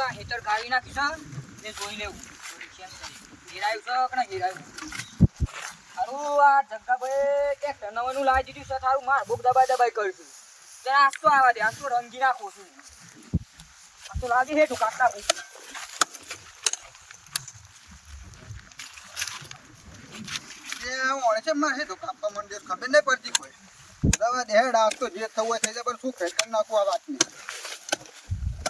આ હેતર ગાવી નાખી ને જોઈ લેવું હેરાયું છે કે ના હેરાયું હારું આ જગ્ગાભાઈ ક્યાંક નવાનું લાવી દીધું છે થારું માર બોક દબાઈ કરીશું જરા આસ્તો આવા દે આસ્તો રંગી નાખો છું આ તો લાગે હેઠું કાઢતા પૂછું છે મારે હેઠું કાપવા માંડ્યો ખબર નહીં પડતી કોઈ દવા દેડ આવતો જે થવું હોય થઈ જાય પણ શું ખેતર નાખું આ વાતની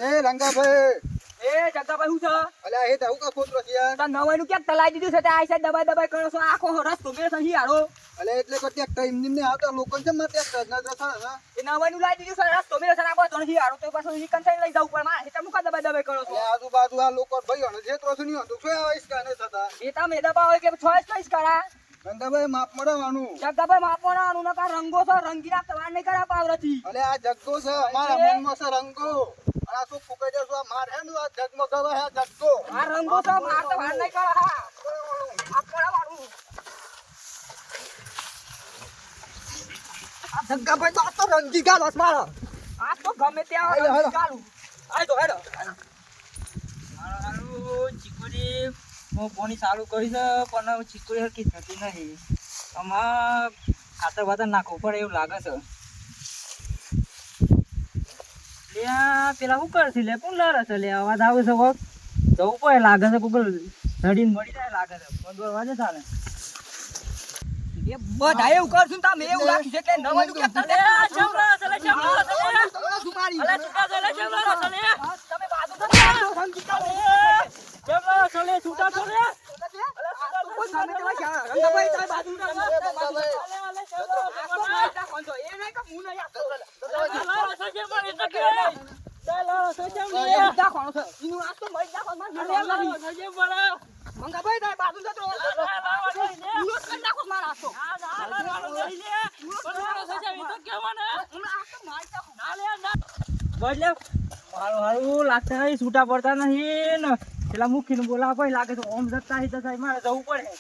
એ રંગાભાઈ એ જગ્ગાભાઈ શું છે અલ્યા એ તારું કા કોતરો છે યાર તા નવાનું ક્યાંક તલાઈ દીધું છે તે આ સાઈડ દબાઈ કરો છો આખો રસ્તો મેં સહી હારો અલ્યા એટલે કોઈ ટ્રેક્ટર એમની ને આવતા લોકો છે મારે ટ્રેક્ટર ના જતા એ નવાનું લાવી દીધું છે રસ્તો મેં સર આપો તો નહીં હારો તો પાછો ઈ કંસાઈ લઈ જવું પણ મારે મુકા દબાઈ કરો છો આજુબાજુ આ લોકો ભાઈઓને જે ત્રોસ નહીં હતું શું આવા ઈસકા ને થતા એ તમે દબાવો કે છોઈસ કઈસ કરા રંગાભાઈ માપ મળવાનું જગ્ગાભાઈ માપવાનો નકા રંગો છો રંગી નાખતા વાર નહીં કરા પાવરથી અલે આ જગ્ગો છે અમારા મનમાં છે રંગો આ શું ફૂકાઈ દેছো આ માર હે આ જગમો ગવા હે જગ્ગો આ રંગો છો માર તો વાર નહીં કરા હા આ કોડા વાળું આ જગ્ગાભાઈ તો આ તો રંગી ગાલો મારો આ તો ગમે ત્યાં રંગી ગાલું આય તો હેડો હારું ચીકુડી હું પોણી ચાલુ કરી છે પણ ચીકુડી હરકી થતી નહીં આમાં ખાતર વાતર નાખવું પડે એવું લાગે છે પેલા શું કરશે લે કોણ લડે છે લે અવાજ આવે છે વખત જવું પડે લાગે છે કોઈ ધડીને મળી જાય લાગે છે પંદર વાગે ચાલે બધા એવું કરશું તમે એવું રાખી છે કે નવાનું કે તમે મારું લાગતા નહીં છૂટા પડતા નહીં ને પેલા મુખી ને બોલાવા કોઈ લાગે તો ઓમ જતા મારે જવું પડે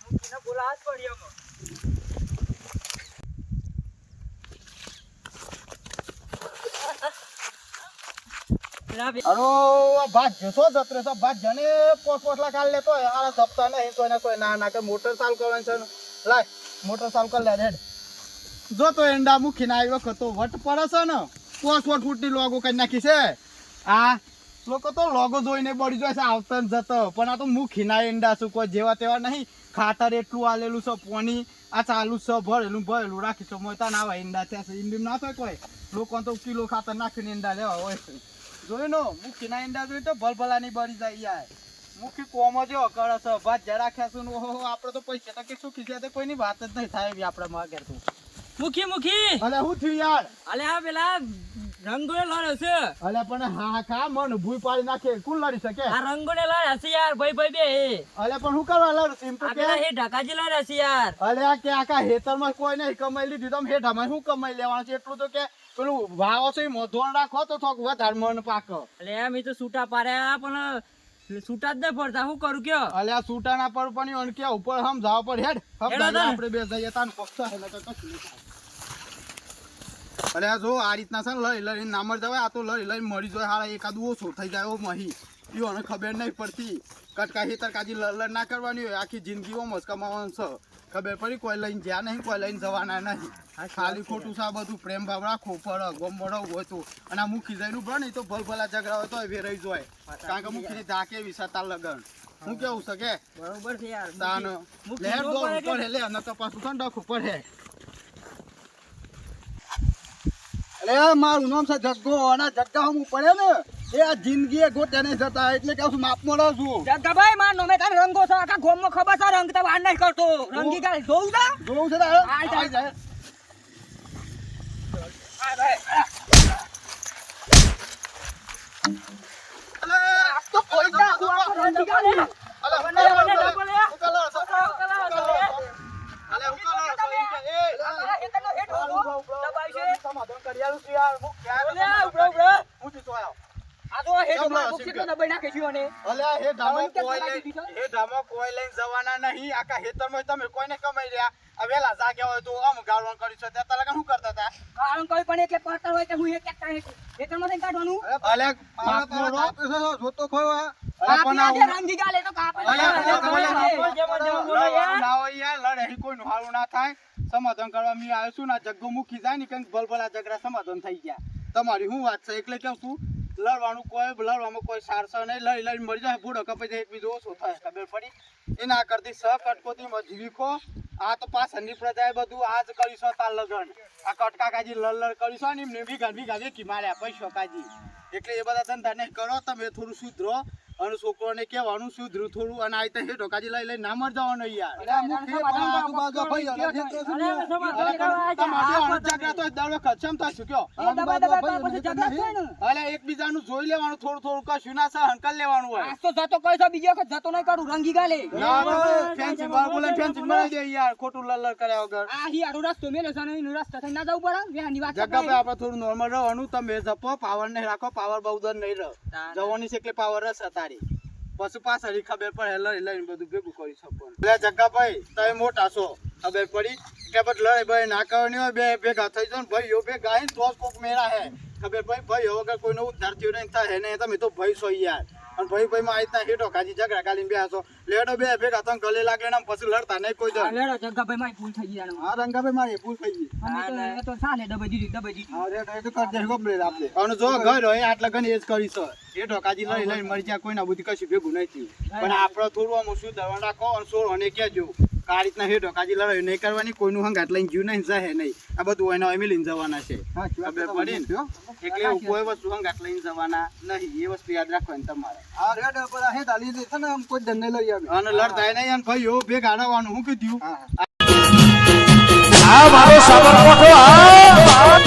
મુખી ને બોલાવા જ પડી અરો ભાત જસો જત્રે તો ભાત જને પોટલા કાલ લેતો આ સપ્તાહ નહીં કોઈ ના કોઈ ના કે મોટર ચાલુ કરવાનું છે લાય મોટર ચાલુ કર લે રેડ જો તો એંડા મુખીને આવી વખત તો વટ પડે છે ને પોસ ફૂટની લોગો કરી નાખી છે આ લોકો તો લોગો જોઈને બળી જાય છે આવતા જતો પણ આ તો મુખીના એંડા શું કોઈ જેવા તેવા નહીં ખાતર એટલું આલેલું છે પોની આ ચાલુ છે ભરેલું રાખી છે મોતા ના આવે ઈંડા ત્યાં છે ઈંડી ના થાય કોઈ લોકો તો કિલો ખાતર નાખીને ઈંડા લેવા હોય છે જોઈ નો મુખીના ઈંડા જોઈ તો ભલભલાની બળી જાય યાર મુખી કોમો જેવો કરે છે ભાત જરા રાખ્યા છું ઓહો આપણે તો પૈસા તો કે શું ખીસ્યા કોઈની વાત જ નહીં થાય એવી આપણે માગે તો મુખી અલે હું થયું યાર અલે આ પેલા રંગોળે લડે છે અલે પણ હા કા મન ભૂઈ પાડી નાખે કોણ લડી શકે આ રંગોળે લડે છે યાર ભાઈ બે અલે પણ હું કરવા લડું સિમ તો કે હે ઢકાજી લડે છે યાર અલે આ કે આકા હેતરમાં કોઈ નહીં કમાઈ લીધું તમે હેઠામાં શું કમાઈ લેવાનું છે એટલું તો કે પેલું વાવો છે મોઢોણ રાખો તો થોક વધારે મન પાક અલે મેં તો છૂટા પાડ્યા પણ છૂટા જ નહીં પડતા શું કરું કયો અલે આ છૂટા ના પર પણ અણકે ઉપર હમ જાવ પર હેડ આપણે બે જઈએ તાન પક્ષ હે તો કશું નહીં અરે આ જો આ રીતના છે લઈ નામર જવાય આ તો લઈ મરી જાય હારા એકાદું ઓછું થઈ જાય ઓ મહી એને ખબર નહીં પડતી કટકા હેતર કાજી લડ ના કરવાની હોય આખી જિંદગી ઓમ જ કમાવાનું છે ખબર પડી કોઈ લઈને જ્યાં નહીં કોઈ લઈને જવાના નહીં ખાલી ખોટું છે બધું પ્રેમ ભાવ રાખવો પડે ગમ મળવું હોય તો અને આ મુખી જઈને ઉભા નહીં તો ભલભલા ઝઘડા હોય તો વેરાઈ જાય કારણ કે મુખીની ધાકે વિસાતા લગન હું કેવું છે કે બરોબર છે યાર તાન લેર ગો ઉપર લે અને તો પાછું ઠંડક ઉપર હે અરે મારું નામ છે જગ્ગો અને જગ્ગા હું પડે ને એ આ જિંદગી એ ગોતે નહીં જતા એટલે કે હું માપમાં રહું છું જગ્ગાભાઈ માર નોમે તારે રંગો છે આખા ગોમમાં ખબર છે રંગ તો વાર નહીં કરતો રંગી કાઢ જોઉં છે જાય આ જાય તો કોઈ ના રંગી કાઢે જવાના નહીં આખા હેતરમાં તમે કોઈને કમાઈ રહ્યા વેલા જાગ્યા હોય તો આમ ગાળવાનું કર્યું છે ત્યાં શું કરતા હતા કોઈ પણ એટલે પડતા હોય કે હું એક ખેતરમાંથી કાઢવાનું અલે જોતો ખોયો અલે પણ કાપી નાખે, રંગી ગાલે તો કાપી અલે નાખે. ના હોય યાર લડે અહીં કોઈનું હારું ના થાય સમાધાન કરવા મી આવ્યો છું ના જગ્ગો મૂકી જાય ને કંઈક ભલભલા ઝઘડા સમાધાન થઈ ગયા તમારી શું વાત છે એટલે કેવું છું લડવામાં કોઈ સારસો નહીં લઈ મરી જાય બુડો કપાઈ જાય એકબીજો ઓછો થાય ખબર પડી એના કરતી સહ કટકોતી જીવીકો આ તો પાછળની પ્રજાએ બધું આજ કરીશો તાર લગન આ કટકા કાજી લડ કરીશો ને એમને વીઘા વેકી માર્યા પૈસો કાજી એટલે એ બધા ધંધા નહીં કરો તમે થોડું સુધરો અને છોકરોને કહેવાનું સુધરું થોડું અને આ હેઠો કાજી લઈ ના મર જવાનું યાર એકબીજાનું જોઈ લેવાનું થોડું થોડું કશું ના સહન કરી લેવાનું હોય આજ તો જતો કહે છે, બીજી વખત જતો નહીં કરું, રંગી ગાલે. ફેન્સી બાર બોલે ફેન્સી મળી જાય યાર ખોટું લડ કર્યા વગર આ હિયારો રસ્તો મેલ્યો છે ને એનો રસ્તો થઈને ના જવું પડે. વેહાની વાત જગ્ગા ભાઈ આપણે થોડું નોર્મલ રહેવાનું તમે જપો પાવર નહીં રાખો પાવર બહુ દર નહીં રહો જવાની છે એટલે પાવર હશે તારી પછી પાછળ ખબર પડે લઈને બધું ભેગું કરી શકો એટલે જગ્ગા ભાઈ તમે મોટા છો ખબર પડી કે પછી લડાઈ ભાઈ ના કરવાની હોય બે ભેગા થઈ જાવ ને ભાઈઓ ભેગા તો જ કોક મેળા હે ખબર ભાઈ ભાઈઓ વગર કોઈનો ઉદ્ધાર થયો નહીં થાય ને તમે તો ભાઈ છો યાર અને ભાઈ માં આઈતા હેઠો કાજી ઝઘડા કાલીને બેસો લેડો બે ભેગા તમે ગલે લાગે ને પછી લડતા નહીં કોઈ આ દર લેડો જગ્ગાભાઈ મારી ભૂલ થઈ ગઈ. હા રંગાભાઈ મારી ભૂલ થઈ ગઈ અમે તો સાલે દબાઈ દીધી. હા રે તો કર દે ગોબરે આપણે અને જો ઘર હોય આટલા ઘણી એજ કરી છે હેઠો કાજી લઈ મરી જાય કોઈના બુદ્ધિ કશું ભેગું નહીં થયું પણ આપણે થોડું આમ શું દવા રાખો અને સોળ અને કહેજો આ રીતના હેઠો કાજી લડાઈ નહીં કરવાની કોઈનું હંગાટ લઈને જીવ નહીં જાય નહીં આ બધું એના એમ લઈને જવાના છે ખબર પડી ને એટલે એવું કોઈ વસ્તુ હંગાટ લઈને જવાના નહીં એ વસ્તુ યાદ રાખવાની તમારે આ રેડ પર હે દાલી દે છે ને આમ કોઈ દંડે લઈ આવે અને લડતા નહીં અને ભાઈઓ ભેગા આવવાનું હું કીધું આ મારો સાબરકોઠો આ